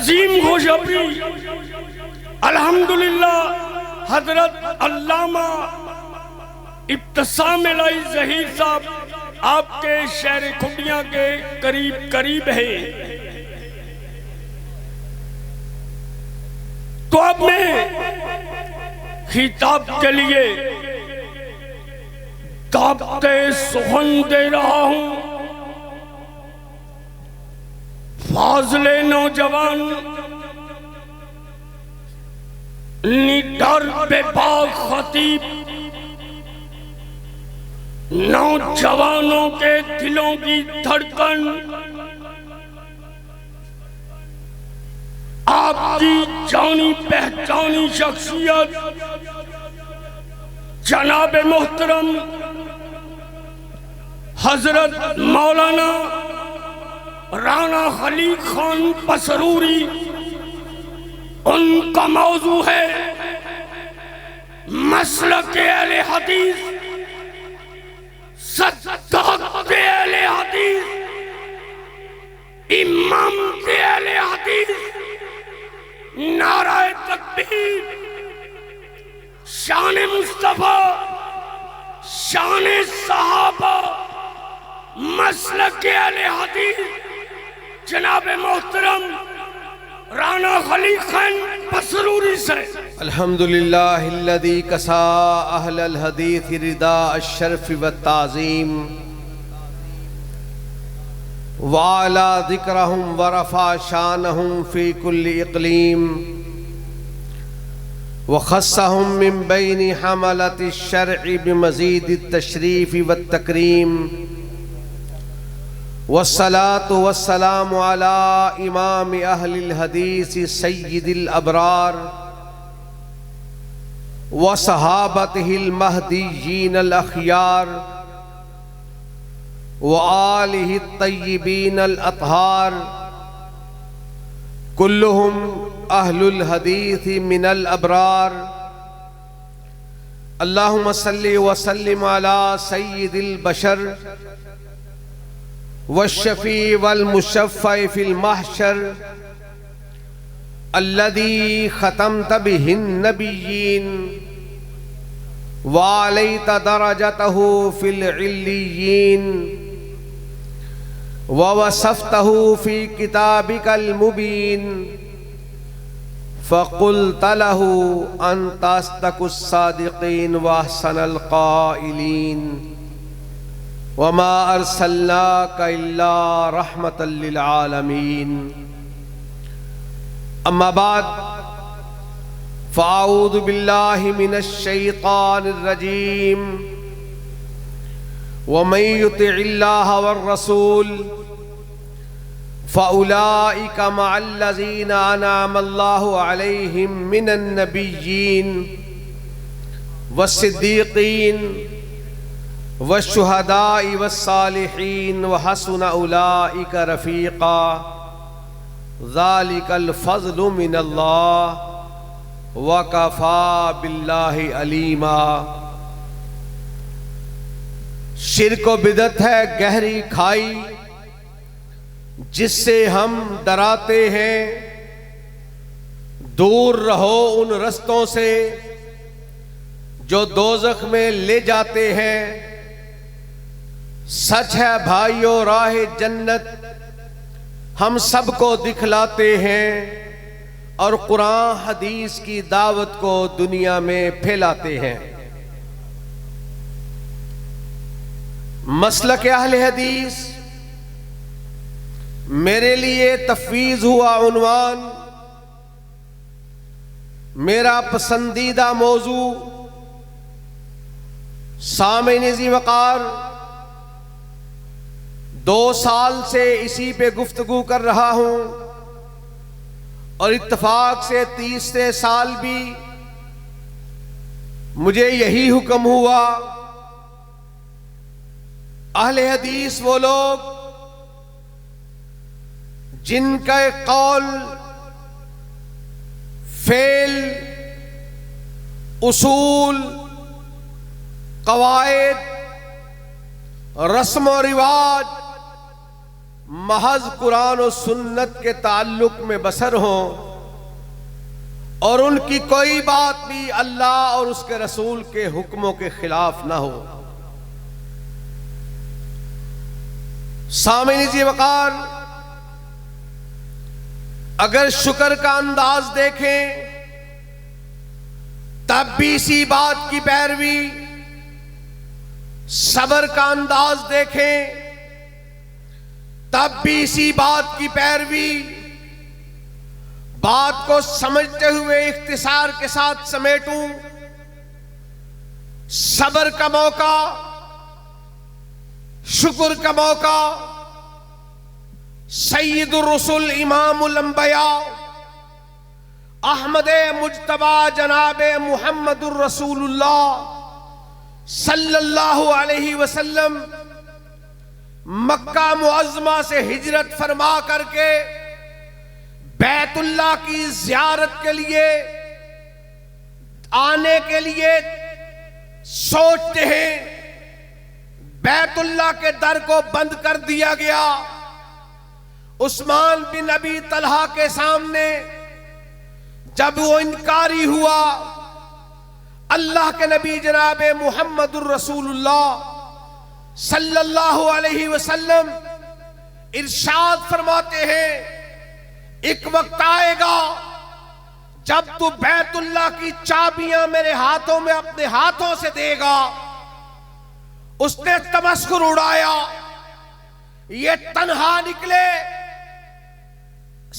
عظیم خوشخبری الحمدللہ حضرت علامہ ابتسام الہی ظہیر صاحب آپ کے شہر کھڈیاں کے قریب ہے. تو اب میں خطاب کے لیے دعوت سخن دے رہا ہوں. فاضل نوجوان نڈر بے باک خطیب نوجوانوں کے دلوں کی دھڑکن آپ کی جانی پہچانی شخصیت جناب محترم حضرت مولانا رانا خلیق خان پسروری، ان کا موضوع ہے مسلک اہل حدیث، صداقت اہل حدیث، امامت اہل حدیث، نعرہ تکبیر، شان مصطفیٰ، شان صحابہ، مسلک اہل حدیث جناب محترم رانا خلیق خان پسروری سے. الحمدللہ الذی کسا اہل الحدیث رداء الشرف والتعظیم وعلا ذکرہم ورفع شانہم فی کل اقلیم وخصہم من بین حملۃ الشرع بمزید التشریف والتکریم والصلاة والسلام على امام اہل الحدیث سید الابرار وصحابته المہدیین الاخیار وآلہ الطیبین الاطہار کلہم اہل الحدیث من الابرار. اللہم صلی وسلم علی سید البشر والشفیع والمشفع فی المحشر الذی ختمت به النبیین وعلیت درجته فی العلیین ووصفته فی کتابک المبین فقلت له انت اصدق الصادقین واحسن القائلین وما ارسلناک الا رحمتا للعالمین. اما بعد فاعوذ باللہ من الشیطان الرجیم ومن یطع اللہ والرسول فاولئک مع الذین انعم اللہ علیہم من النبیین والصدیقین والشہداء والصالحین وحسن اولئک رفیقا ذالک الفضل من اللہ وکفا باللہ علیما. شرک و بدعت ہے گہری کھائی جس سے ہم ڈراتے ہیں، دور رہو ان رستوں سے جو دوزخ میں لے جاتے ہیں. سچ ہے بھائیو راہ جنت ہم سب کو دکھلاتے ہیں اور قرآن حدیث کی دعوت کو دنیا میں پھیلاتے ہیں. مسلک اہل حدیث میرے لیے تفویض ہوا عنوان، میرا پسندیدہ موضوع. سامعین ذی وقار، 2 سال سے اسی پہ گفتگو کر رہا ہوں اور اتفاق سے 30 سال بھی مجھے یہی حکم ہوا. اہل حدیث وہ لوگ جن کا قول، فعل، اصول، قواعد، رسم و رواج، محض قرآن و سنت کے تعلق میں بسر ہوں اور ان کی کوئی بات بھی اللہ اور اس کے رسول کے حکموں کے خلاف نہ ہو۔ سامعین ذی وقار، اگر شکر کا انداز دیکھیں تب بھی اسی بات کی پیروی، صبر کا انداز دیکھیں تب بھی اسی بات کی پیروی، بات کو سمجھتے ہوئے اختصار کے ساتھ سمیٹوں، صبر کا موقع، شکر کا موقع، سید الرسل امام الانبیاء احمد مجتبی جناب محمد الرسول اللہ صلی اللہ علیہ وسلم مکہ معظمہ سے ہجرت فرما کر کے بیت اللہ کی زیارت کے لیے آنے کے لیے سوچتے ہیں، بیت اللہ کے در کو بند کر دیا گیا۔ عثمان بن ابی طلحہ کے سامنے جب وہ انکاری ہوا، اللہ کے نبی جناب محمد الرسول اللہ صلی اللہ علیہ وسلم ارشاد فرماتے ہیں، ایک وقت آئے گا جب تو بیت اللہ کی چابیاں میرے ہاتھوں میں اپنے ہاتھوں سے دے گا۔ اس نے تمسخر اڑایا، یہ تنہا نکلے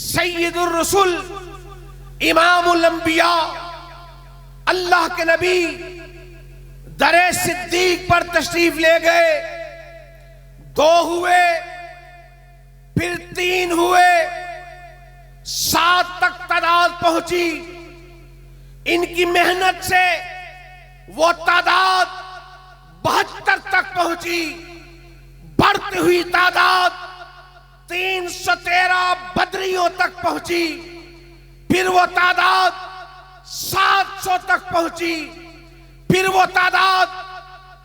سید الرسل امام الانبیاء اللہ کے نبی در صدیق پر تشریف لے گئے۔ 2 ہوئے، پھر 3 ہوئے، 7 تک تعداد پہنچی۔ ان کی محنت سے وہ تعداد 72 تک پہنچی، بڑھتی ہوئی تعداد 313 بدریوں تک پہنچی، پھر وہ تعداد 700 تک پہنچی، پھر وہ تعداد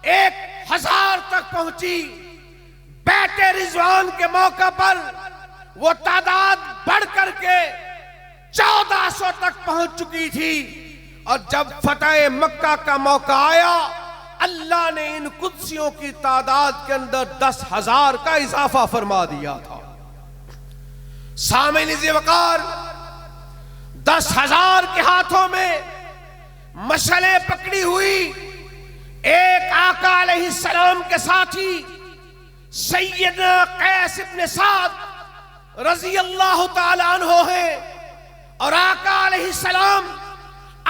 1000 تک پہنچی۔ بیت رضوان کے موقع پر وہ تعداد بڑھ کر کے 1400 تک پہنچ چکی تھی، اور جب فتح مکہ کا موقع آیا اللہ نے ان قدسیوں کی تعداد کے اندر 10,000 کا اضافہ فرما دیا تھا۔ سامعین ذی وقار، 10,000 کے ہاتھوں میں مشعلیں پکڑی ہوئی ایک آقا علیہ السلام کے ساتھی سیدنا قیس ابن سعد رضی اللہ تعالی عنہ ہیں، اور آقا علیہ السلام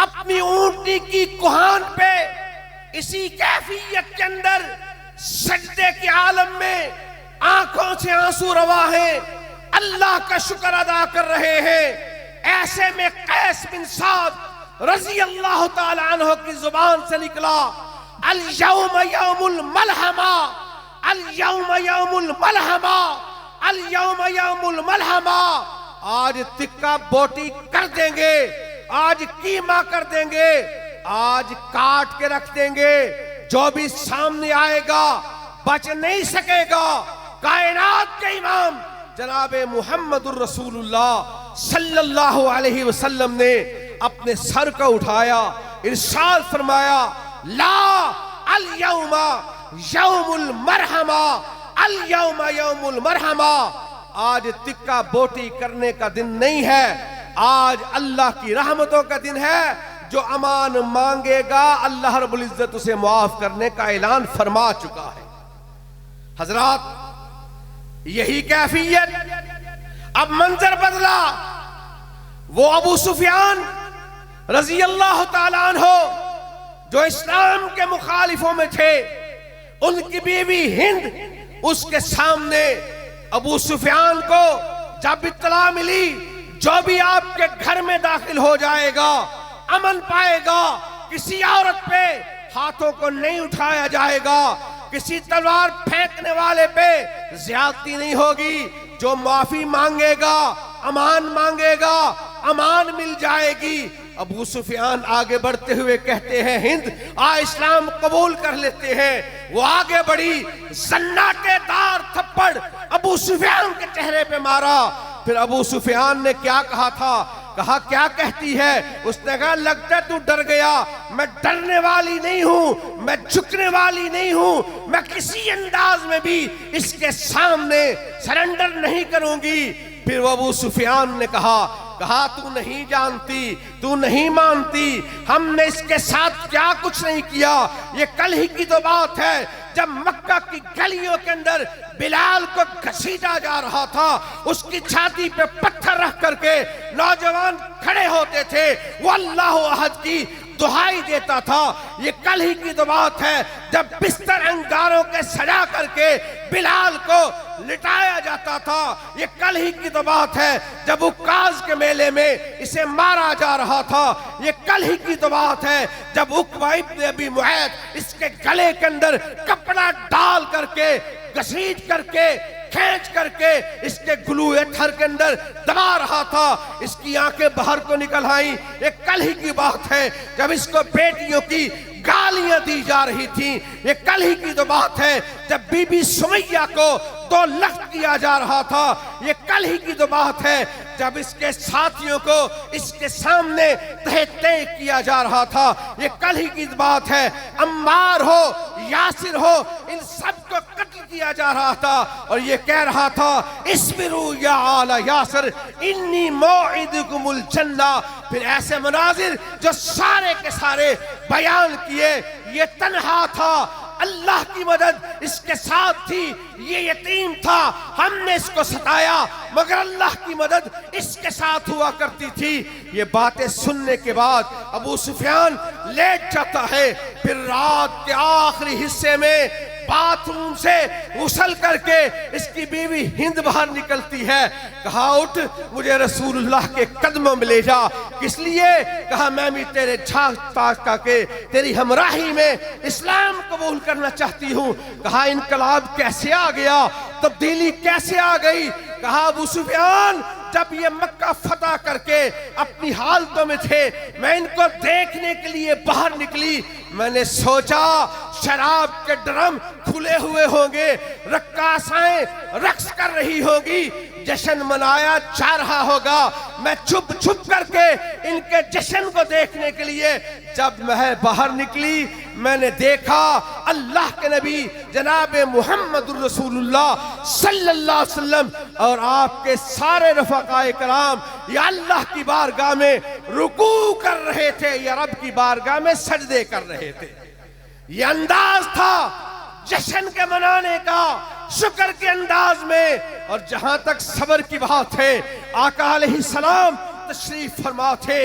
اپنی اونٹنی کی کوہان پہ اسی کیفیت کے اندر سجدے کے عالم میں آنکھوں سے آنسو روا ہیں، اللہ کا شکر ادا کر رہے ہیں۔ ایسے میں قیس بن سعد رضی اللہ تعالی عنہ کی زبان سے نکلا، الیوم یوم الملحمہ، الیوم یوم الملحمہ، الیوم یوم الملحمہ، آج تکہ بوٹی کر دیں گے، آج قیمہ کر دیں گے، آج کاٹ کے رکھ دیں گے، جو بھی سامنے آئے گا بچ نہیں سکے گا۔ کائنات کے امام جناب محمد الرسول اللہ صلی اللہ علیہ وسلم نے اپنے سر کو اٹھایا، ارشاد فرمایا، لا الیوم یوم المرحمہ، الیوم یوم المرحمہ، آج تکہ بوٹی کرنے کا دن نہیں ہے، آج اللہ کی رحمتوں کا دن ہے۔ جو امان مانگے گا اللہ رب العزت اسے معاف کرنے کا اعلان فرما چکا ہے۔ حضرات، یہی کیفیت، اب منظر بدلا۔ وہ ابو سفیان رضی اللہ تعالیٰ عنہ جو اسلام کے مخالفوں میں تھے، ان کی بیوی ہند اس کے سامنے ابو سفیان کو جب اطلاع ملی جو بھی آپ کے گھر میں داخل ہو جائے گا امن پائے گا، کسی عورت پہ ہاتھوں کو نہیں اٹھایا جائے گا، کسی تلوار پھینکنے والے پہ زیادتی نہیں ہوگی، جو معافی مانگے گا امان مانگے گا امان مل جائے گی۔ ابو سفیان آگے بڑھتے ہوئے کہتے ہیں، ہند اسلام قبول کر لیتے ہیں۔ وہ آگے بڑھی، زناٹے دار تھپڑ ابو ابو سفیان کے چہرے پہ مارا۔ پھر ابو سفیان نے کیا کہا تھا؟ کہا کیا کہتی ہے؟ اس نے کہا لگتا ہے تو ڈر گیا، میں ڈرنے والی نہیں ہوں، میں جھکنے والی نہیں ہوں، میں کسی انداز میں بھی اس کے سامنے سرنڈر نہیں کروں گی۔ پھر وہ ابو سفیان نے کہا تو نہیں جانتی، تو نہیں مانتی، ہم نے اس کے ساتھ کیا کچھ نہیں کیا۔ یہ کل ہی کی تو بات ہے جب مکہ کی گلیوں کے اندر بلال کو گھسیٹا جا رہا تھا، اس کی چھاتی پہ پتھر رکھ کر کے نوجوان کھڑے ہوتے تھے، وہ اللہ احد کی دہائی دیتا تھا۔ یہ کل ہی کی تو بات ہے جب بستر انگاروں کے سجا کر کے بلال کو لٹایا جاتا تھا۔ یہ کل ہی کی تو بات ہے جب عکاظ کے میلے میں اسے مارا جا رہا تھا۔ یہ کل ہی کی تو بات ہے جب عقبہ ابن ابی معیط اس کے گلے کے اندر کپڑا ڈال کر کے گھسیٹ کر کے کھینچ کر کے اس کے گلوئے تھر کے اندر دبا رہا تھا، اس کی آنکھیں باہر کو نکل آئیں۔ یہ کل ہی کی بات ہے جب اس کو بیٹیوں کی گالیاں دی جا رہی تھیں۔ یہ کل ہی کی تو بات ہے جب بی بی سمیہ کو 2 لخت کیا جا رہا تھا۔ یہ کل ہی کی تو بات ہے جب اس کے ساتھیوں کو اس کے سامنے تہتے کیا جا رہا تھا۔ یہ کل ہی کی بات ہے عمار ہو یاسر ہو ان سب کو قتل کیا جا رہا تھا، اور یہ کہہ رہا تھا اصبروا یا آل یاسر انی موعدکم الجنہ۔ پھر ایسے مناظر جو سارے کے سارے بیان کیے۔ یہ تنہا تھا، اللہ کی مدد اس کے ساتھ تھی، یہ یتیم تھا، ہم نے اس کو ستایا مگر اللہ کی مدد اس کے ساتھ ہوا کرتی تھی۔ یہ باتیں سننے کے بعد ابو سفیان لیٹ جاتا ہے۔ پھر رات کے آخری حصے میں باتھ روم سے غسل کر کے اس کی بیوی ہند باہر نکلتی ہے۔ کہا اٹھ مجھے رسول اللہ کے قدموں میں لے جا۔ کس لیے؟ کہا میں بھی تیرے جھاگ تاج کا کے تیری ہمراہی میں اسلام قبول کرنا چاہتی ہوں۔ کہا انقلاب کیسے آ گیا؟ تبدیلی کیسے آ گئی؟ کہا ابو سفیان جب یہ مکہ فتح کر کے اپنی حالتوں میں تھے، میں ان کو دیکھنے کے لیے باہر نکلی، میں نے سوچا شراب کے ڈرم کھلے ہوئے ہوں گے، رقاصائیں رقص کر رہی ہوگی، جشن منایا جا رہا ہوگا۔ میں چھپ چھپ کر کے ان کے جشن کو دیکھنے کے لیے جب میں باہر نکلی، میں نے دیکھا اللہ کے نبی جناب محمد الرسول اللہ صلی اللہ علیہ وسلم اور آپ کے سارے رفقائے کرام یا اللہ کی بارگاہ میں رکوع کر رہے تھے یا رب کی بارگاہ میں سجدے کر رہے تھے۔ یہ انداز تھا جشن کے منانے کا، شکر کے انداز میں۔ اور جہاں تک صبر کی بات ہے، آقا علیہ السلام تشریف فرما تھے،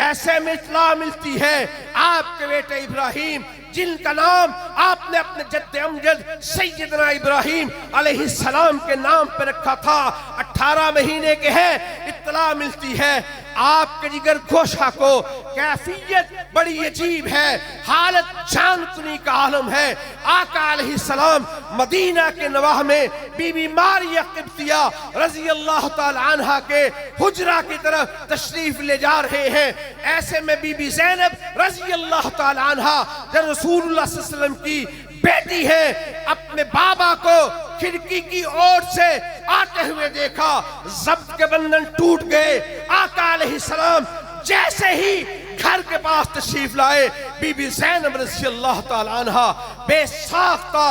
ایسے میں اطلاع ملتی ہے آپ کے بیٹے ابراہیم جن کا نام آپ نے اپنے جد امجد سیدنا ابراہیم علیہ السلام کے نام پہ رکھا تھا، 18 مہینے کے ہیں۔ اطلاع ملتی ہے آپ کے جگر گوشہ کو کیفیت بڑی عجیب ہے، حالت جان کنی کا عالم ہے۔ آقا علیہ السلام مدینہ کے نواح میں بی بی ماریہ قبطیہ رضی اللہ تعالی عنہ کے حجرہ کی طرف تشریف لے جا رہے ہیں۔ ایسے میں بی بی زینب رضی اللہ تعالی عنہ جب رسول اللہ صلی اللہ علیہ وسلم کی بیٹی ہے، اپنے بابا کو کھڑکی کی اور سے آتے ہوئے دیکھا، ضبط کے بندھن ٹوٹ گئے۔ آقا علیہ السلام جیسے ہی گھر کے پاس تشریف لائے، بی بی زینب رضی اللہ تعالی عنہ بے ساختہ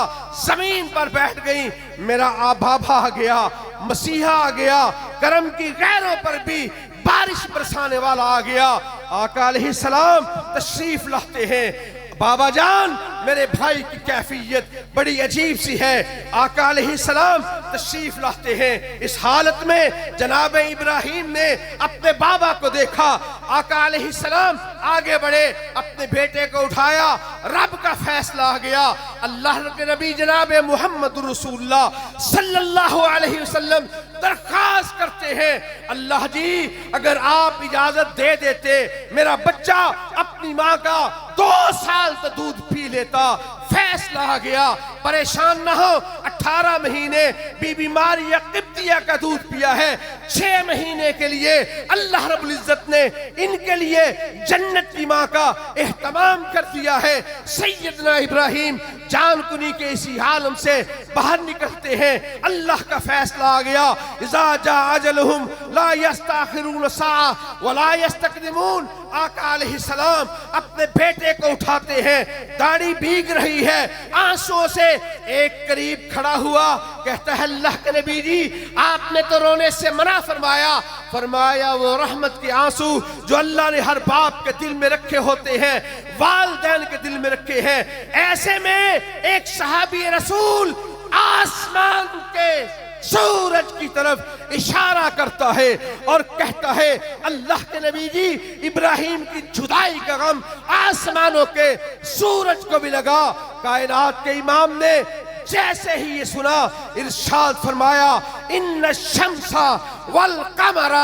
زمین پر بیٹھ گئیں۔ میرا بابا آ گیا، مسیحا آ گیا، کرم کی غیروں پر بھی بارش برسانے والا آ گیا۔ آقا علیہ السلام تشریف لاتے ہیں۔ بابا جان میرے بھائی کی کیفیت بڑی عجیب سی ہے۔ آقا علیہ السلام تشریف لاتے ہیں۔ اس حالت میں جناب ابراہیم نے اپنے بابا کو دیکھا۔ آقا علیہ السلام آگے بڑھے، اپنے بیٹے کو اٹھایا، رب کا فیصلہ آ گیا۔ اللہ کے نبی جناب محمد رسول اللہ صلی اللہ علیہ وسلم درخواست کرتے ہیں، اللہ جی اگر آپ اجازت دے دیتے میرا بچہ اپنی ماں کا 2 سال تو دودھ پی لیتا۔ فیصلہ آ گیا، پریشان نہ ہو، 18 مہینے بی بی ماریہ قبطیہ کا دودھ پیا ہے، 6 مہینے کے لیے اللہ رب العزت نے ان کے لیے جنت کی ماں کا اہتمام کر دیا ہے۔ سیدنا ابراہیم جان کنی کے اسی عالم سے باہر نکلتے ہیں، اللہ کا فیصلہ آ گیا، اذا جاء اجلہم لا یستاخرون ساعہ ولا یستقدمون۔ آقا علیہ السلام اپنے بیٹے کو اٹھاتے ہیں، داڑھی بھیگ رہی ہے آنسوں سے، ایک قریب کھڑا ہوا کہتا ہے اللہ کے نبی جی آپ نے تو رونے سے منع فرمایا، فرمایا وہ رحمت کے آنسو جو اللہ نے ہر باپ کے دل میں رکھے ہوتے ہیں، والدین کے دل میں رکھے ہیں۔ ایسے میں ایک صحابی رسول آسمان کے سورج کی طرف اشارہ کرتا ہے اور کہتا ہے اللہ کے نبی جی ابراہیم کی جدائی کا غم آسمانوں کے سورج کو بھی لگا۔ کائنات کے امام نے جیسے ہی یہ سنا ارشاد فرمایا ان الشمس والقمر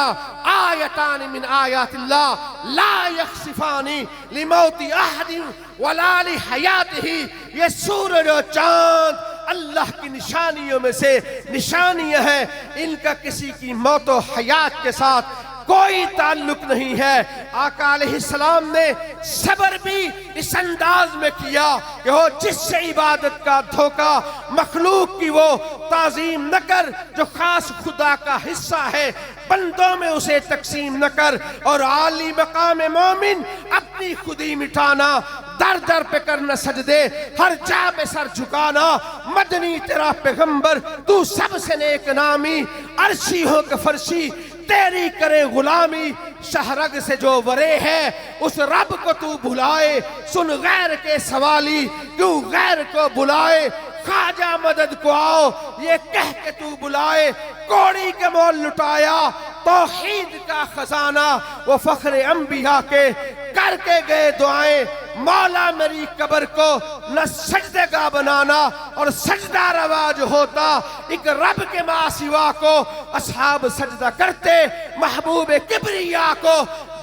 آیتان من آیات اللہ لا یخسفان لموت احد ولا لحیاتہ۔ یہ سورج و چاند اللہ کی نشانیوں میں سے نشانیاں ہیں، ان کا کسی کی موت و حیات کے ساتھ کوئی تعلق نہیں ہے۔ آقا علیہ السلام نے صبر بھی اس انداز میں کیا کہ وہ جس سے عبادت کا دھوکہ، مخلوق کی وہ تعظیم نہ کر جو خاص خدا کا حصہ ہے، بندوں میں اسے تقسیم نہ کر، اور عالی مقام مومن اپنی خودی مٹانا، در در پہ کرنا سجدے، ہر جا پہ سر جھکانا، مدنی تیرا پیغمبر تو سب سے نیک نامی، عرشی ہو کہ فرشی تیری کرے غلامی، شہرگ سے جو ورے ہے اس رب کو تو بھلائے، سن غیر کے سوالی کیوں غیر کو بلائے، خواجہ مدد کو آؤ یہ کہہ کے تو بلائے، کوڑی کے مول لٹایا توحید کا خزانہ، وہ فخر انبیاء کے کر کے گئے دعائیں، مولا میری قبر کو نہ سجدے کا بنانا، اور سجدہ رواج ہوتا ایک رب کے ماں سوا کو، اصحاب سجدہ کرتے محبوب کبریا کو،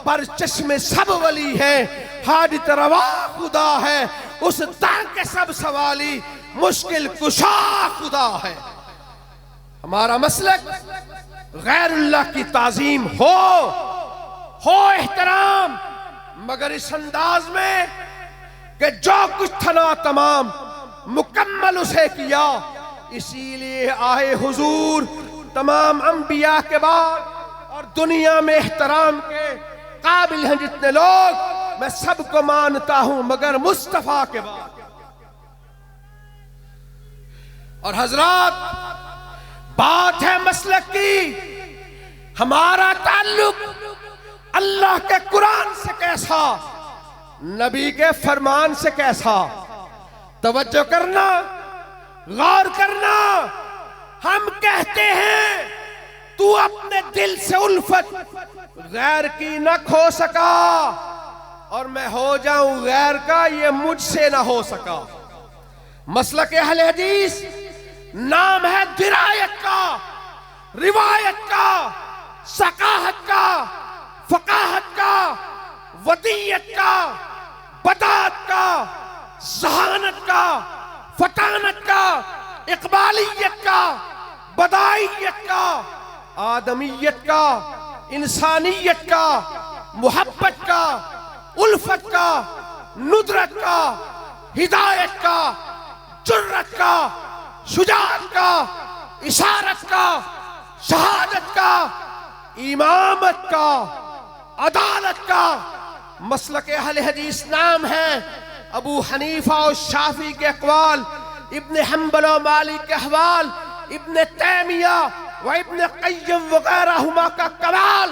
پر چشم سب ولی ہے حاجت روا خدا ہے، اس در کے سب سوالی مشکل کشا خدا ہے۔ ہمارا مسلک غیر اللہ کی تعظیم ہو احترام، مگر اس انداز میں کہ جو کچھ تھا تمام مکمل اسے کیا۔ اسی لیے آئے حضور تمام انبیاء کے بعد، اور دنیا میں احترام کے قابل ہیں جتنے لوگ میں سب کو مانتا ہوں مگر مصطفیٰ کے بعد۔ اور حضرات بات ہے مسلک کی، ہمارا تعلق اللہ کے قرآن سے کیسا، نبی کے فرمان سے کیسا؟ توجہ کرنا، غور کرنا۔ ہم کہتے ہیں تو اپنے دل سے الفت غیر کی نہ کھو سکا، اور میں ہو جاؤں غیر کا یہ مجھ سے نہ ہو سکا۔ مسلک اہل حدیث نام ہے درایت کا، روایت کا، ثقافت کا، فقاہت کا، ودیت کا، بداعت کا، ذہانت کا، فطانت کا، اقبالیت کا، بدائیت کا، آدمیت کا، انسانیت کا، محبت کا، الفت کا، ندرت کا، ہدایت کا، جرت کا، شجاعت کا، اشارت کا، شہادت کا، امامت کا، عدالت کا۔ مسلک اہل حدیث نام ہے ابو حنیفہ و شافعی کے اقوال، ابن حنبل و مالک کے احوال، ابن تیمیہ و ابن قیم وغیرہما کا کمال،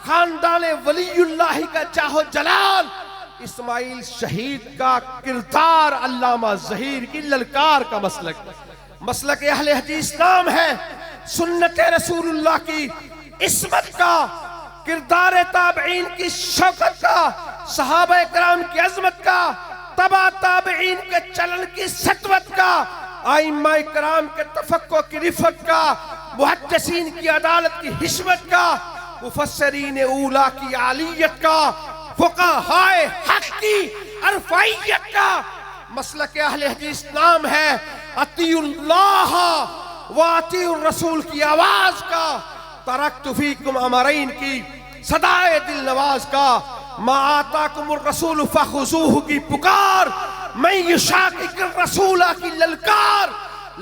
خاندان ولی اللہ کا جاہ و جلال، اسماعیل شہید کا کردار، علامہ ظہیر کی للکار کا مسلک۔ مسلک اہل حدیث نام ہے سنت رسول اللہ کی عصمت کا، کردار تابعین کی شوکت کا، صحابہ کرام کی عظمت کا، تبع تابعین کے چلن کی سطوت کا، ائمہ کرام کے تفقہ کی رفت کا، محدثین کی عدالت کی حشمت کا، مفسرین اولا کی عالیت کا، فقہائے حق کی عرفائیت کا۔ مسلک اہل حدیث نام ہے اطیعوا اللہ و اطیعوا الرسول کی آواز کا، ترکت فیکم امرین کی صدائے دل نواز کا، ما آتاکم الرسول فخذوہ کی پکار، من یشاقق الرسول کی للکار،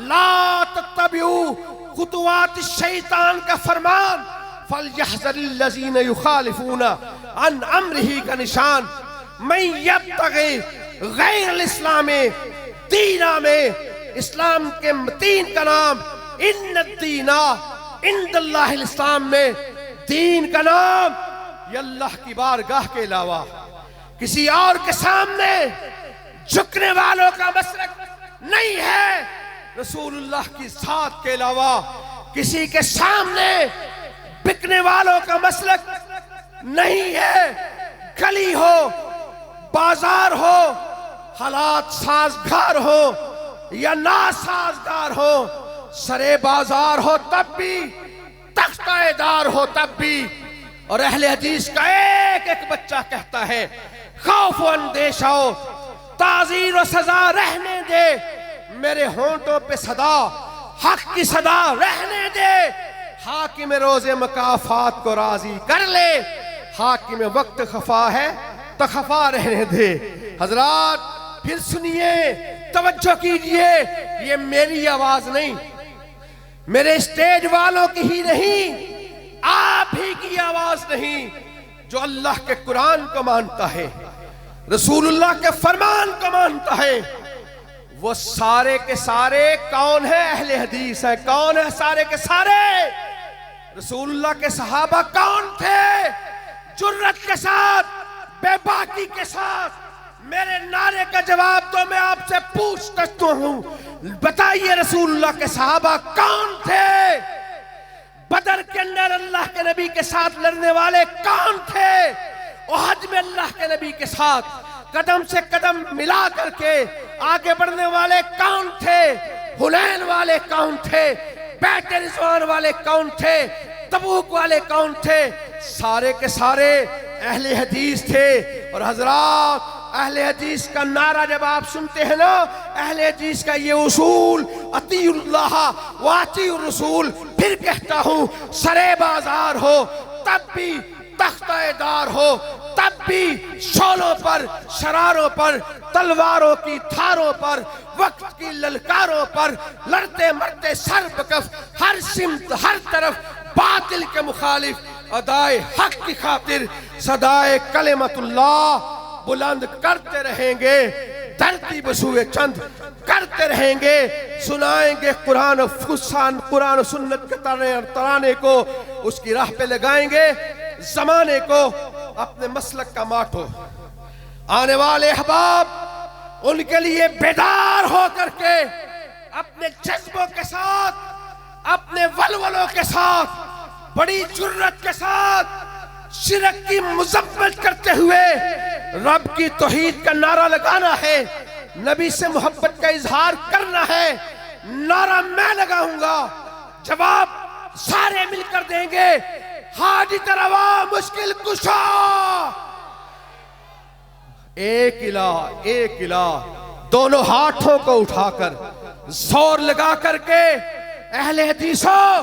لا تتبعوا خطوات الشیطان کا فرمان، فَلْيَحْذَرِ الَّذِينَ يُخَالِفُونَ عَنْ أَمْرِهِ کا نشان، من یبتغی غیر الاسلام دینا میں، اسلام کے دین کا نام ان الدین عند اللہ الاسلام میں، دین کا نام یہ اللہ کی بارگاہ کے علاوہ کسی اور کے سامنے جھکنے والوں کا مسلک نہیں ہے، رسول اللہ کی ذات کے علاوہ کسی کے سامنے بکنے والوں کا مسلک نہیں ہے۔ گلی ہو، بازار ہو، حالات سازگار ہو یا ناسازگار ہو، سرے بازار ہو تب بھی، تختہ دار ہو تب بھی، اور اہل حدیث کا ایک ایک بچہ کہتا ہے خوف و اندیشہ ہو، تعزیر و سزا رہنے دے، میرے ہونٹوں پہ صدا حق کی صدا رہنے دے، حاکم روز مکافات کو راضی کر لے، حاکم وقت خفا ہے تو خفا رہنے دے۔ حضرات پھر سنیے، توجہ کیجئے، یہ میری آواز نہیں، میرے اسٹیج والوں کی ہی نہیں، آپ ہی کی آواز نہیں، جو اللہ کے قرآن کو مانتا ہے، رسول اللہ کے فرمان کو مانتا ہے، وہ سارے کے سارے کون ہیں؟ اہل حدیث ہیں۔ کون ہیں سارے کے سارے؟ رسول اللہ کے صحابہ کون تھے؟ جرت کے ساتھ، بے باکی کے ساتھ میرے نعرے کا جواب تو میں آپ سے پوچھ سکتا ہوں، بتائیے رسول اللہ کے صحابہ کون تھے؟ بدر کے اندر اللہ کے نبی کے ساتھ لڑنے والے کون تھے؟ احد میں اللہ کے نبی کے ساتھ قدم سے قدم ملا کر کے آگے بڑھنے والے کون تھے؟ حنین والے کون تھے؟ بیعت رضوان والے کون تھے؟ تبوک والے کون تھے؟ سارے کے سارے اہل حدیث تھے۔ اور حضرات اہل حدیث کا نعرہ جب آپ سنتے ہیں نا، اہل حدیث کا یہ اصول، اطیعوا اللہ و اطیعوا الرسول، پھر کہتا ہوں سرے بازار ہو تب بھی، تختہ دار ہو تب بھی، شولوں پر، شراروں پر، تلواروں کی دھاروں پر، وقت کی للکاروں پر، لڑتے مرتے سر بکف، ہر سمت ہر طرف باطل کے مخالف، ادائے حق کی خاطر صدائے کلمت اللہ بلند کرتے رہیں گے، دھرتی بسوئے چند کرتے رہیں گے، سنائیں گے قرآن و سنت کے ترانے کو، اس کی راہ پہ لگائیں گے زمانے کو اپنے مسلک کا ماٹو۔ آنے والے احباب ان کے لیے بیدار ہو کر کے اپنے جذبوں کے ساتھ، اپنے ولولوں کے ساتھ، بڑی جرت کے ساتھ شرک کی مذمت کرتے ہوئے رب کی توحید کا نعرہ لگانا ہے، نبی سے محبت کا اظہار کرنا ہے۔ نعرہ میں لگاؤں گا، جواب سارے مل کر دیں گے، حاجت روا مشکل کشا، ایک الہ دونوں ہاتھوں کو اٹھا کر زور لگا کر کے اہل حدیثوں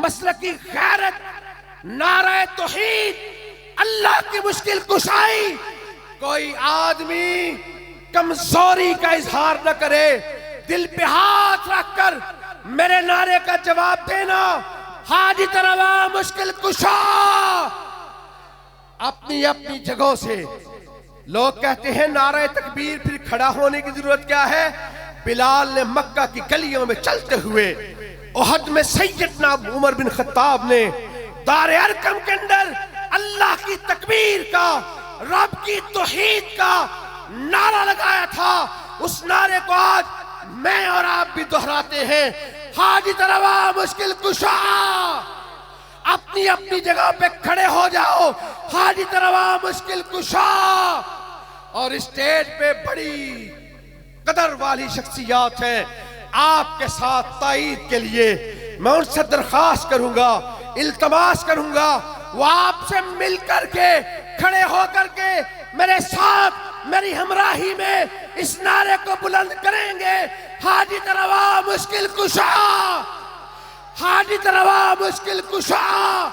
مسلکی غیرت، نعرہ توحید، اللہ کی مشکل کشائی، کوئی آدمی کمزوری کا اظہار نہ کرے، دل پہ ہاتھ رکھ کر میرے نعرے کا جواب دینا، حاجت روا مشکل کشا۔ اپنی اپنی جگہوں سے لوگ کہتے ہیں نعرہ تکبیر، پھر کھڑا ہونے کی ضرورت کیا ہے؟ بلال نے مکہ کی گلیوں میں چلتے ہوئے، احد میں سیدنا عمر بن خطاب نے دار ارقم کے اندر اللہ کی تکبیر کا، رب کی توحید کا نعرہ لگایا تھا۔ اس نعرے کو آج میں اور آپ بھی دہراتے ہیں، حاجت روا مشکل کشا۔ اپنی اپنی جگہ پہ کھڑے ہو جاؤ، حاجت روا مشکل کشا۔ اور اسٹیج پہ بڑی قدر والی شخصیات ہیں، آپ کے ساتھ تائید کے لیے میں ان سے درخواست کروں گا، التماس کروں گا، وہ آپ سے مل کر کے کھڑے ہو کر کے میرے ساتھ میری ہمراہی میں اس نعرے کو بلند کریں گے، حاجت روا مشکل کشا، حاجت روا مشکل کشا،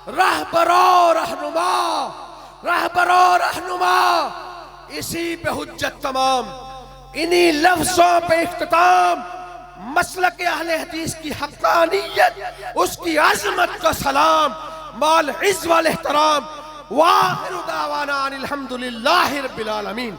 رہبر و رہنما، رہبر و رہنما، اسی پہ حجت تمام، انہی لفظوں پہ اختتام، مسلک اہل حدیث کی حقانیت، اس کی عظمت کا سلام، مال عز والاحترام، وآخر دعوانا ان الحمدللہ رب العالمین۔